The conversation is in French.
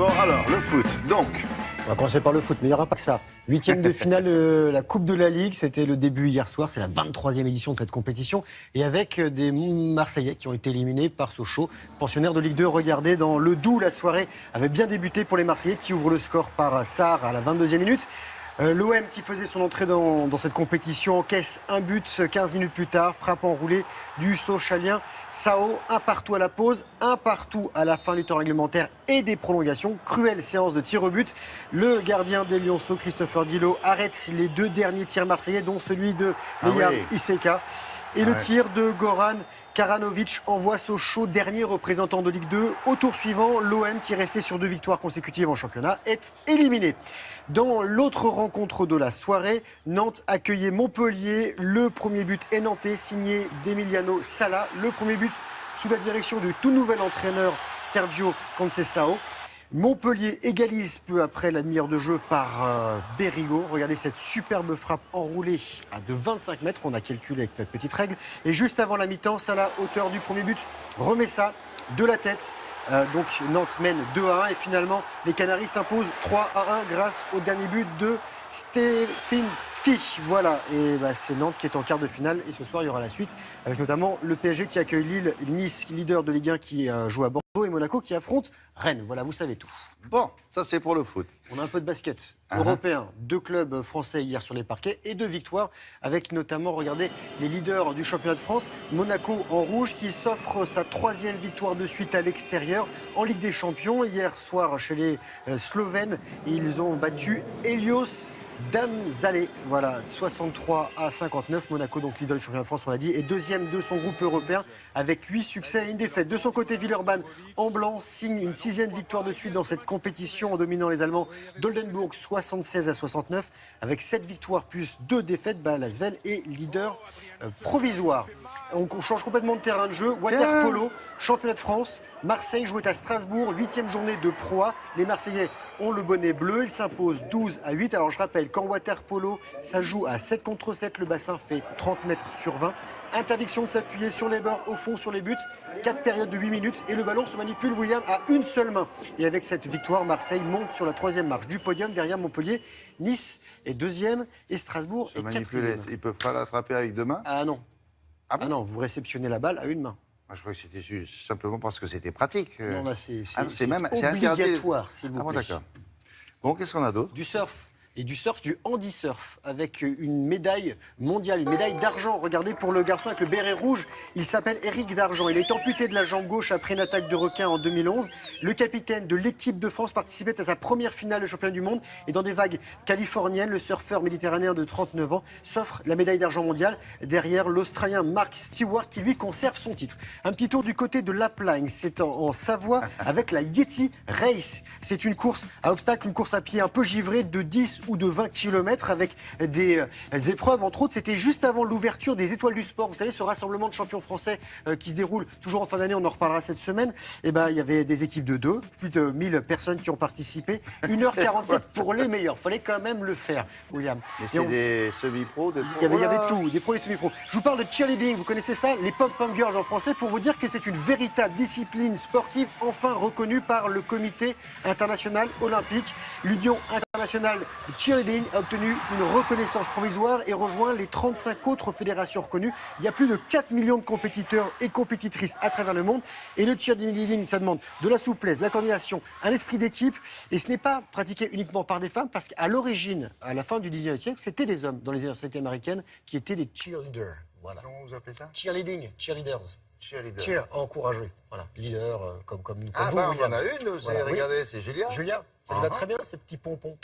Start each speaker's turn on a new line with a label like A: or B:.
A: Bon, alors, le foot. Donc,
B: on va commencer par le foot, mais il n'y aura pas que ça. 8e de finale de la Coupe de la Ligue, c'était le début hier soir, c'est la 23e édition de cette compétition. Et avec des Marseillais qui ont été éliminés par Sochaux, pensionnaire de Ligue 2. Regardez, dans le Doubs, la soirée avait bien débuté pour les Marseillais qui ouvrent le score par Sarr à la 22e minute. L'OM qui faisait son entrée dans cette compétition encaisse un but 15 minutes plus tard, frappe enroulée du Sochalien Sao, un partout à la pause, un partout à la fin du temps réglementaire et des prolongations. Cruelle séance de tir au but. Le gardien des Lyonceaux, Christopher Dilo, arrête les deux derniers tirs marseillais, dont celui de Leia Iseka. Et le tir de Goran Karanovic envoie Sochaux, dernier représentant de Ligue 2. Au tour suivant, l'OM, qui restait sur 2 victoires consécutives en championnat, est éliminé. Dans l'autre rencontre de la soirée, Nantes accueillait Montpellier. Le premier but est nantais, signé d'Emiliano Sala. Le premier but sous la direction du tout nouvel entraîneur Sergio Conceição. Montpellier égalise peu après la demi-heure de jeu par Berrigo. Regardez cette superbe frappe enroulée de 25 mètres. On a calculé avec notre petite règle. Et juste avant la mi-temps, Salah, auteur du premier but, remet ça de la tête. Donc Nantes mène 2-1 et finalement les Canaries s'imposent 3-1 grâce au dernier but de Stepinski. Voilà, et c'est Nantes qui est en quart de finale et ce soir il y aura la suite avec notamment le PSG qui accueille Lille, Nice, leader de Ligue 1 qui joue à Bordeaux et Monaco qui affronte Rennes. Voilà, vous savez tout.
A: Bon, ça c'est pour le foot.
B: On a un peu de basket européen, 2 clubs français hier sur les parquets et 2 victoires avec notamment, regardez, les leaders du championnat de France, Monaco en rouge qui s'offre sa 3e victoire de suite à l'extérieur en Ligue des Champions. Hier soir chez les Slovènes, ils ont battu Helios Damzale, voilà, 63-59. Monaco, donc leader du championnat de France, on l'a dit, et 2e de son groupe européen avec 8 succès et une défaite. De son côté, Villeurbanne, en blanc, signe une 6e victoire de suite dans cette compétition en dominant les Allemands d'Oldenburg 76-69. Avec 7 victoires plus 2 défaites, Lasvel est leader provisoire. On change complètement de terrain de jeu. Waterpolo, championnat de France. Marseille jouait à Strasbourg, 8e journée de Pro A. Les Marseillais ont le bonnet bleu. Ils s'imposent 12-8. Alors je rappelle qu'en waterpolo, ça joue à 7 contre 7. Le bassin fait 30 mètres sur 20. Interdiction de s'appuyer sur les bords, au fond, sur les buts. 4 périodes de 8 minutes. Et le ballon se manipule, William, à une seule main. Et avec cette victoire, Marseille monte sur la 3e marche du podium. Derrière Montpellier, Nice est 2e et Strasbourg est 4e.
A: Ils peuvent pas l'attraper avec 2 mains?
B: Ah non.
A: Ah bon?
B: Ah non, vous réceptionnez la balle à une main.
A: Moi, je croyais que c'était juste simplement parce que c'était pratique.
B: Non, là, c'est
A: interdit.
B: obligatoire, s'il vous plaît.
A: Bon, d'accord. Bon, qu'est-ce qu'on a d'autre?
B: Du surf. Et du surf, du handi-surf, avec une médaille mondiale, une médaille d'argent. Regardez, pour le garçon avec le béret rouge, il s'appelle Éric Dargent. Il est amputé de la jambe gauche après une attaque de requin en 2011. Le capitaine de l'équipe de France participait à sa première finale de championnat du monde. Et dans des vagues californiennes, le surfeur méditerranéen de 39 ans s'offre la médaille d'argent mondiale derrière l'Australien Mark Stewart qui lui conserve son titre. Un petit tour du côté de Lapline, c'est en Savoie avec la Yeti Race. C'est une course à obstacles, une course à pied un peu givrée de 10 ou de 20 km avec des épreuves. Entre autres, c'était juste avant l'ouverture des Étoiles du Sport. Vous savez, ce rassemblement de champions français qui se déroule toujours en fin d'année, on en reparlera cette semaine. Et il y avait des équipes de 2, plus de 1000 personnes qui ont participé. 1h47 pour les meilleurs. Il fallait quand même le faire, William.
A: Et c'est des semi-pros, des pros.
B: Il y avait tout, des pros et des semi-pros. Je vous parle de cheerleading, vous connaissez ça, les pom-pom girls en français, pour vous dire que c'est une véritable discipline sportive enfin reconnue par le Comité international olympique. L'Union internationale de cheerleading a obtenu une reconnaissance provisoire et rejoint les 35 autres fédérations reconnues. Il y a plus de 4 millions de compétiteurs et compétitrices à travers le monde. Et le cheerleading, ça demande de la souplesse, de la coordination, un esprit d'équipe. Et ce n'est pas pratiqué uniquement par des femmes, parce qu'à l'origine, à la fin du 19e siècle, c'était des hommes dans les universités américaines qui étaient des cheerleaders. Voilà.
A: Comment vous appelez ça?
B: Cheerleading, cheerleaders.
A: Cheerleader.
B: Cheer, encourager. Voilà, leader, comme
A: Ah
B: vous,
A: on
B: William.
A: en a une,
B: Voilà,
A: regardez, c'est Julia.
B: Julia, ça lui va très bien, ces petits pompons.